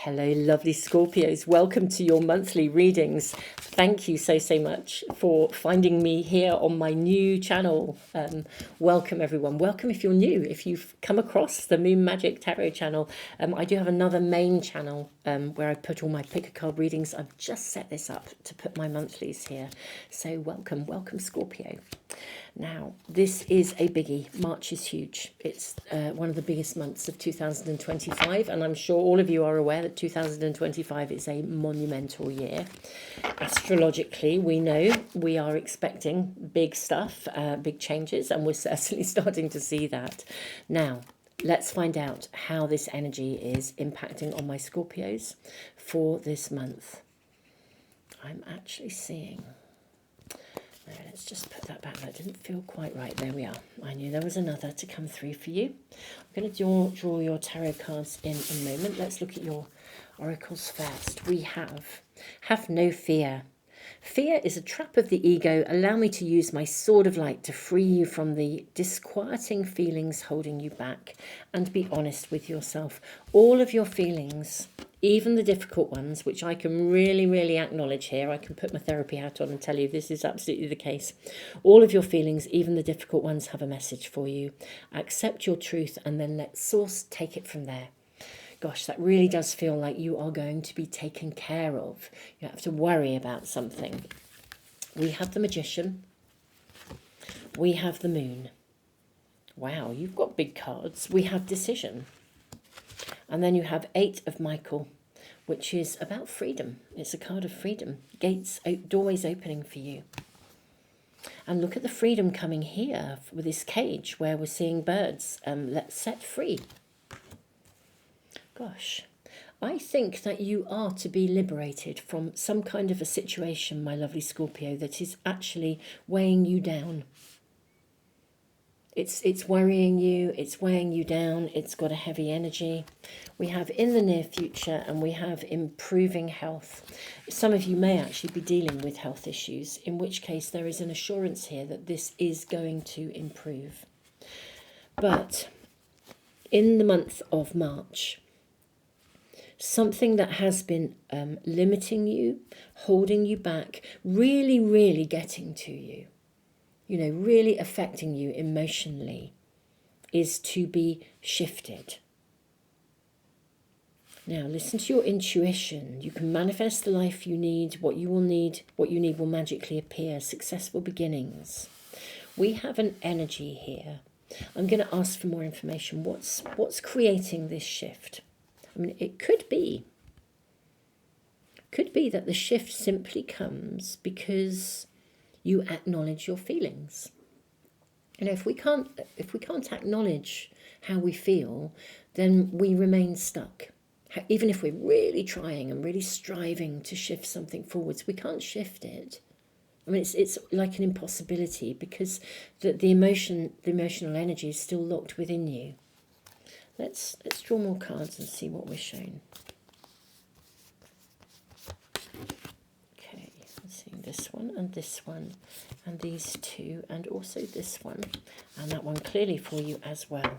Hello, lovely Scorpios. Welcome to your monthly readings. Thank you so much for finding me here on my new channel. Welcome, everyone. Welcome if you're new. If you've come across the Moon Magic Tarot channel, I do have another main channel where I put all my pick a card readings. I've just set this up to put my monthlies here. So welcome, Scorpio. Now, this is a biggie. March is huge. It's one of the biggest months of 2025, and I'm sure all of you are aware that 2025 is a monumental year. Astrologically, we know we are expecting big stuff, big changes, and we're certainly starting to see that. Now, let's find out how this energy is impacting on my Scorpios for this month. I'm actually seeing... No, let's just put that back. That didn't feel quite right. There we are. I knew there was another to come through for you. I'm going to draw your tarot cards in a moment. Let's look at your oracles first. We have no fear. Fear is a trap of the ego. Allow me to use my sword of light to free you from the disquieting feelings holding you back, and be honest with yourself. All of your feelings, even the difficult ones, which I can really acknowledge here. I can put my therapy hat on and tell you this is absolutely the case. All of your feelings, even the difficult ones, have a message for you. Accept your truth and then let Source take it from there. Gosh, that really does feel like you are going to be taken care of. You don't have to worry about something. We have the Magician. We have the Moon. Wow, you've got big cards. We have Decision. And then you have Eight of Michael, which is about freedom. It's a card of freedom. Gates, doorways opening for you. And look at the freedom coming here with this cage where we're seeing birds set free. Gosh, I think that you are to be liberated from some kind of a situation, my lovely Scorpio, that is actually weighing you down. It's worrying you, it's weighing you down, it's got a heavy energy. We have in the near future, and we have improving health. Some of you may actually be dealing with health issues, in which case there is an assurance here that this is going to improve. But in the month of March, something that has been limiting you, holding you back, really getting to you, really affecting you emotionally, is to be shifted. Now, listen to your intuition. You can manifest the life you need. What you need will magically appear. Successful beginnings. We have an energy here. I'm going to ask for more information. What's creating this shift? I mean, it could be that the shift simply comes because you acknowledge your feelings. If we can't acknowledge how we feel, then we remain stuck. Even if we're really trying and really striving to shift something forwards, we can't shift it. I mean, it's like an impossibility because the emotional energy is still locked within you. Let's draw more cards and see what we're shown. Okay, I'm seeing this one and these two, and also this one, and that one clearly for you as well.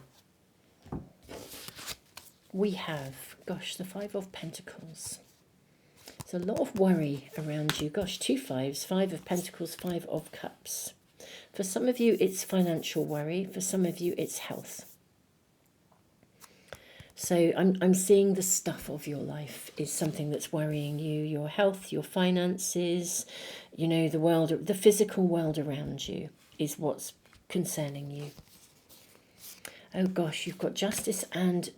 We have, gosh, the Five of Pentacles. There's a lot of worry around you. Gosh, two fives, Five of Pentacles, Five of Cups. For some of you, it's financial worry. For some of you, it's health. So I'm seeing the stuff of your life is something that's worrying you. Your health, your finances, the world, the physical world around you is what's concerning you. Oh gosh, you've got Justice and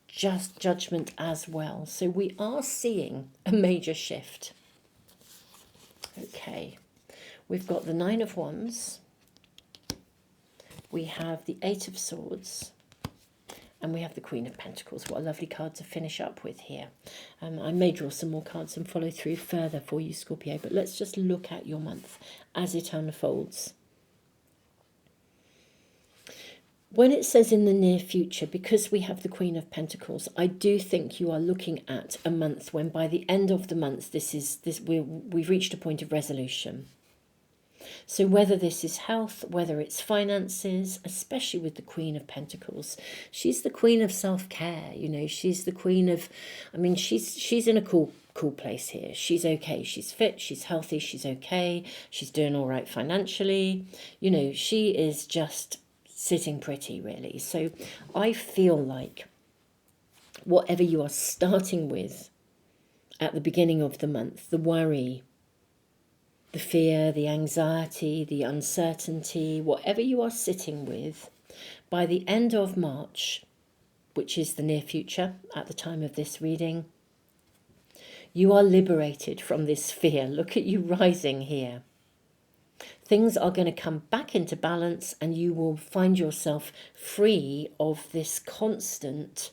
just Judgment as well. So we are seeing a major shift. Okay, we've got the Nine of Wands. We have the Eight of Swords. And we have the Queen of Pentacles. What a lovely card to finish up with here. I may draw some more cards and follow through further for you, Scorpio. But let's just look at your month as it unfolds. When it says in the near future, because we have the Queen of Pentacles, I do think you are looking at a month when by the end of the month, we've reached a point of resolution. So whether this is health, whether it's finances, especially with the Queen of Pentacles, she's the queen of self-care, you know, she's the queen of, I mean, she's in a cool place here. She's okay, she's fit, she's healthy, she's okay, she's doing all right financially. You know, she is just sitting pretty, really. So I feel like whatever you are starting with at the beginning of the month, the worry, the fear, the anxiety, the uncertainty, whatever you are sitting with, by the end of March, which is the near future at the time of this reading, you are liberated from this fear. Look at you rising here. Things are going to come back into balance and you will find yourself free of this constant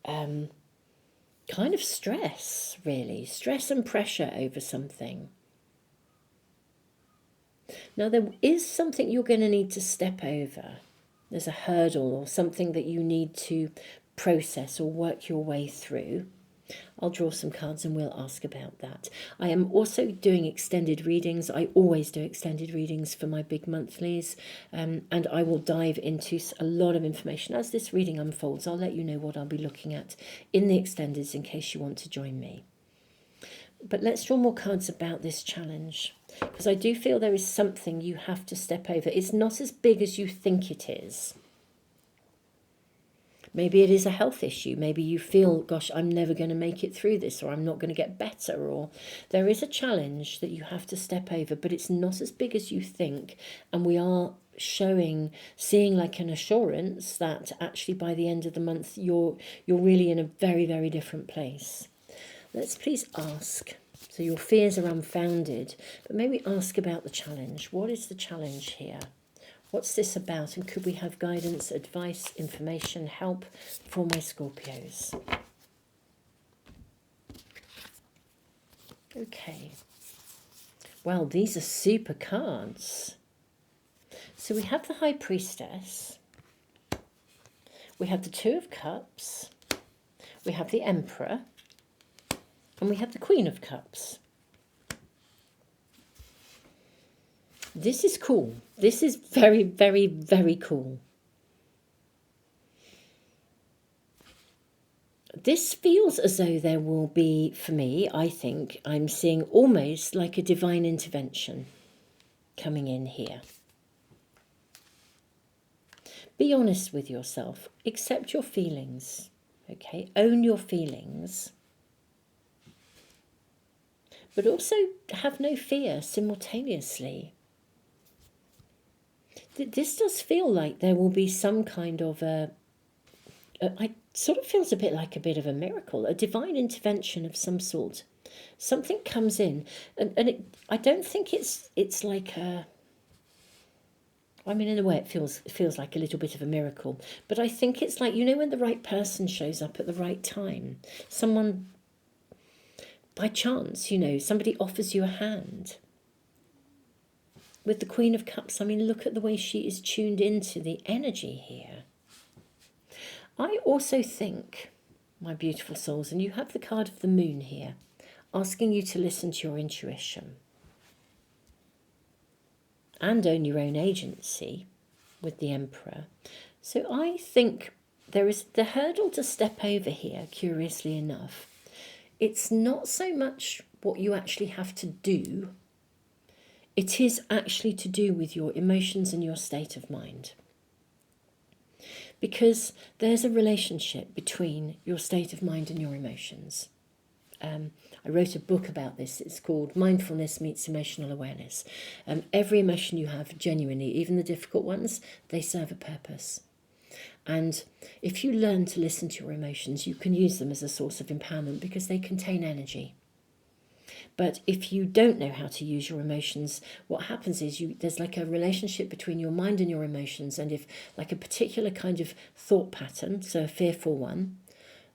kind of stress, really. Stress and pressure over something. Now, there is something you're going to need to step over. There's a hurdle or something that you need to process or work your way through. I'll draw some cards and we'll ask about that. I am also doing extended readings. I always do extended readings for my big monthlies, and I will dive into a lot of information as this reading unfolds. I'll let you know what I'll be looking at in the extendeds in case you want to join me. But let's draw more cards about this challenge, because I do feel there is something you have to step over. It's not as big as you think it is. Maybe it is a health issue. Maybe you feel, gosh, I'm never going to make it through this, or I'm not going to get better, or there is a challenge that you have to step over, but it's not as big as you think. And we are seeing like an assurance that actually by the end of the month, you're really in a very, very different place. Let's please ask. So your fears are unfounded, but maybe ask about the challenge. What is the challenge here? What's this about? And could we have guidance, advice, information, help for my Scorpios? Okay. Well, these are super cards. So we have the High Priestess. We have the Two of Cups. We have the Emperor. And we have the Queen of Cups. This is cool. This is very, very, very cool. This feels as though there will be, for me, I think, I'm seeing almost like a divine intervention coming in here. Be honest with yourself. Accept your feelings. Okay? Own your feelings. But also have no fear simultaneously. This does feel like there will be some kind of it sort of feels a bit of a miracle, a divine intervention of some sort. Something comes in, and I don't think it's like a, I mean, in a way it feels like a little bit of a miracle, but I think it's like, you know, when the right person shows up at the right time, someone by chance, you know, somebody offers you a hand. With the Queen of Cups, I mean, look at the way she is tuned into the energy here. I also think, my beautiful souls, and you have the card of the Moon here, asking you to listen to your intuition and own your own agency with the Emperor. So I think there is the hurdle to step over here, curiously enough. It's not so much what you actually have to do. It is actually to do with your emotions and your state of mind. Because there's a relationship between your state of mind and your emotions. I wrote a book about this. It's called Mindfulness Meets Emotional Awareness. Every emotion you have, genuinely, even the difficult ones, they serve a purpose. And if you learn to listen to your emotions, you can use them as a source of empowerment because they contain energy. But if you don't know how to use your emotions, what happens is there's like a relationship between your mind and your emotions. And if like a particular kind of thought pattern, so a fearful one,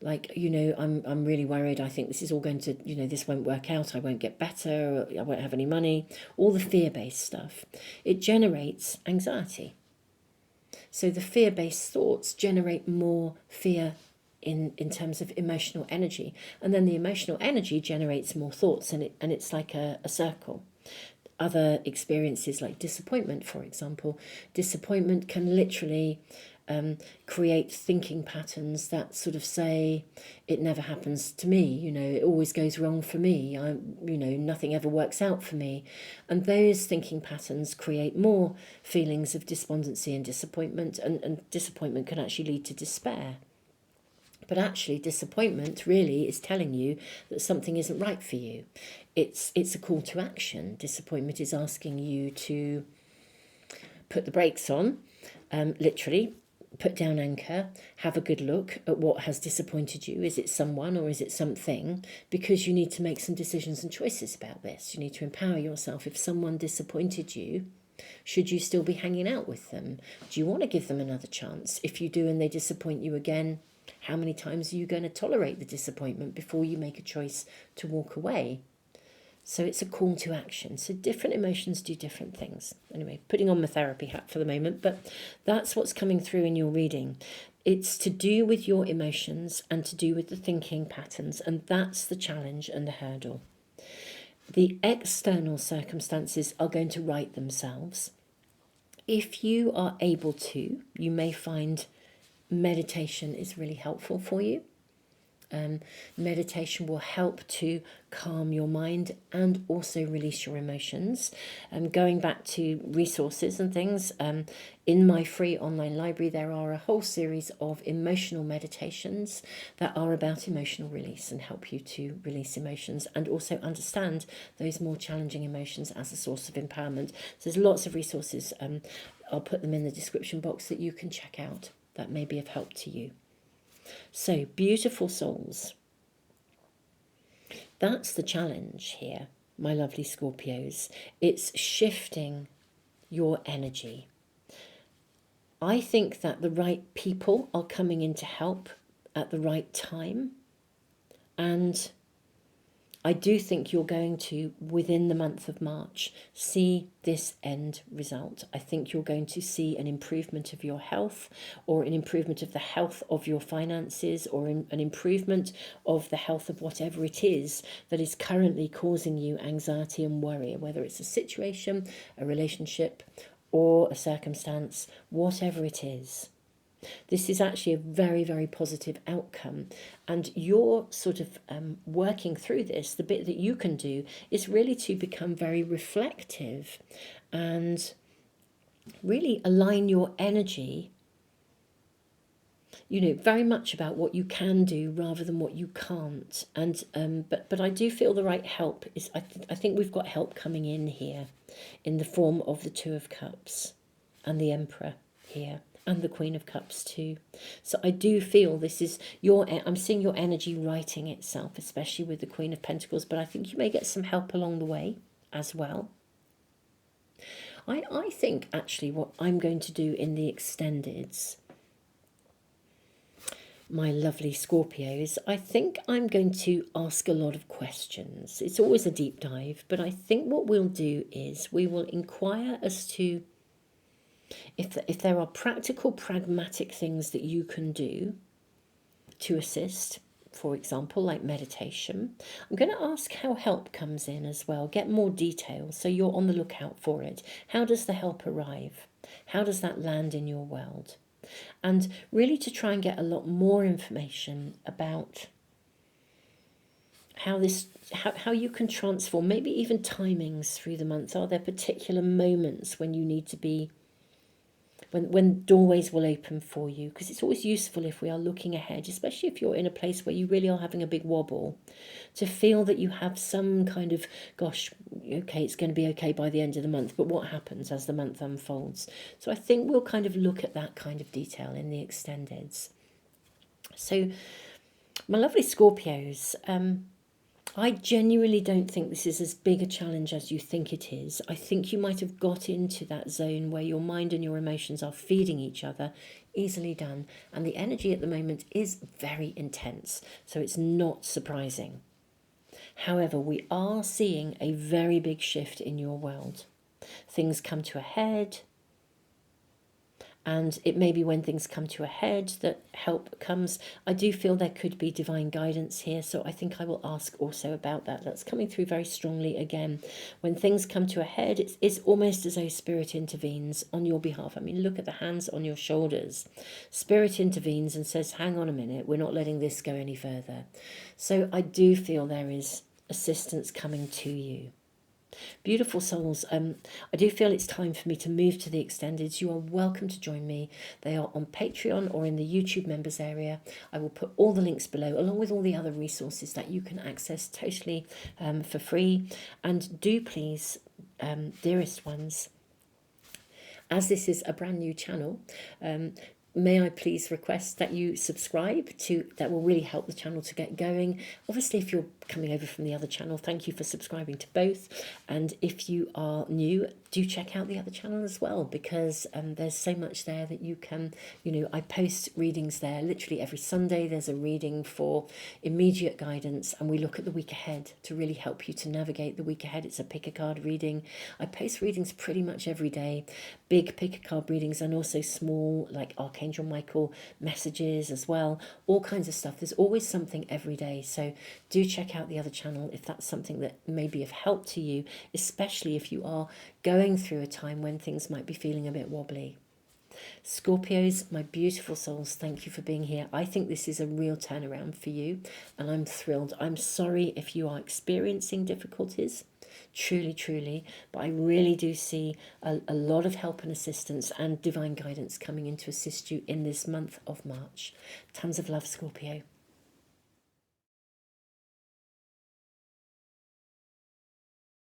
like, you know, I'm really worried, I think this is all going to, you know, this won't work out, I won't get better, I won't have any money, all the fear-based stuff, it generates anxiety. So the fear-based thoughts generate more fear in terms of emotional energy, and then the emotional energy generates more thoughts, and it's like a circle. other experiences like disappointment, for example. Disappointment can literally create thinking patterns that sort of say, it never happens to me, it always goes wrong for me, nothing ever works out for me. And those thinking patterns create more feelings of despondency and disappointment, and disappointment can actually lead to despair. But actually, disappointment really is telling you that something isn't right for you. It's a call to action. Disappointment is asking you to put the brakes on, literally, put down anchor, have a good look at what has disappointed you. Is it someone or is it something? Because you need to make some decisions and choices about this. You need to empower yourself. If someone disappointed you, should you still be hanging out with them? Do you want to give them another chance? If you do and they disappoint you again, how many times are you going to tolerate the disappointment before you make a choice to walk away? So it's a call to action. So different emotions do different things. Anyway, putting on my therapy hat for the moment, but that's what's coming through in your reading. It's to do with your emotions and to do with the thinking patterns, and that's the challenge and the hurdle. The external circumstances are going to right themselves. If you are able to, you may find meditation is really helpful for you. Meditation will help to calm your mind and also release your emotions. Going back to resources and things, in my free online library there are a whole series of emotional meditations that are about emotional release and help you to release emotions and also understand those more challenging emotions as a source of empowerment. So there's lots of resources. I'll put them in the description box that you can check out that may be of help to you. So, beautiful souls. That's the challenge here, my lovely Scorpios. It's shifting your energy. I think that the right people are coming in to help at the right time. And I do think you're going to, within the month of March, see this end result. I think you're going to see an improvement of your health, or an improvement of the health of your finances, or an improvement of the health of whatever it is that is currently causing you anxiety and worry, whether it's a situation, a relationship, or a circumstance, whatever it is. This is actually a very, very positive outcome. And you're sort of working through this. The bit that you can do is really to become very reflective and really align your energy, very much about what you can do rather than what you can't. And but I do feel the right help is, I think we've got help coming in here in the form of the Two of Cups and the Emperor here. And the Queen of Cups too. So I do feel this is I'm seeing your energy righting itself, especially with the Queen of Pentacles, but I think you may get some help along the way as well. I think actually what I'm going to do in the extendeds, my lovely Scorpios, I think I'm going to ask a lot of questions. It's always a deep dive, but I think what we'll do is we will inquire as to if there are practical, pragmatic things that you can do to assist, for example, like meditation. I'm going to ask how help comes in as well, get more details so you're on the lookout for it. How does the help arrive? How does that land in your world? And really to try and get a lot more information about how you can transform, maybe even timings through the months. Are there particular moments when you need to be when doorways will open for you? Because it's always useful if we are looking ahead, especially if you're in a place where you really are having a big wobble, to feel that you have some kind of, gosh, okay, it's going to be okay by the end of the month, but what happens as the month unfolds? So I think we'll kind of look at that kind of detail in the extendeds. So, my lovely Scorpios, I genuinely don't think this is as big a challenge as you think it is. I think you might have got into that zone where your mind and your emotions are feeding each other. Easily done. And the energy at the moment is very intense, so it's not surprising. However, we are seeing a very big shift in your world. Things come to a head, And it may be when things come to a head that help comes. I do feel there could be divine guidance here, so I think I will ask also about that. That's coming through very strongly again. When things come to a head, it's almost as though Spirit intervenes on your behalf. I mean, look at the hands on your shoulders. Spirit intervenes and says, hang on a minute, we're not letting this go any further. So I do feel there is assistance coming to you. Beautiful souls, I do feel it's time for me to move to the extendeds. You are welcome to join me. They are on Patreon or in the YouTube members area. I will put all the links below, along with all the other resources that you can access totally for free. And do please, dearest ones, as this is a brand new channel, may I please request that you subscribe to, that will really help the channel to get going. Obviously, if you're coming over from the other channel, thank you for subscribing to both. And if you are new, do check out the other channel as well, because there's so much there that you can, I post readings there literally every Sunday. There's a reading for immediate guidance, and we look at the week ahead to really help you to navigate the week ahead. It's a pick a card reading. I post readings pretty much every day, big pick a card readings, and also small, like Archangel Michael messages as well, all kinds of stuff. There's always something every day, so do check out the other channel if that's something that may be of help to you, especially if you are going through a time when things might be feeling a bit wobbly. Scorpios, my beautiful souls, thank you for being here. I think this is a real turnaround for you, and I'm thrilled. I'm sorry if you are experiencing difficulties, truly, truly, but I really do see a lot of help and assistance and divine guidance coming in to assist you in this month of March. Tons of love, Scorpio.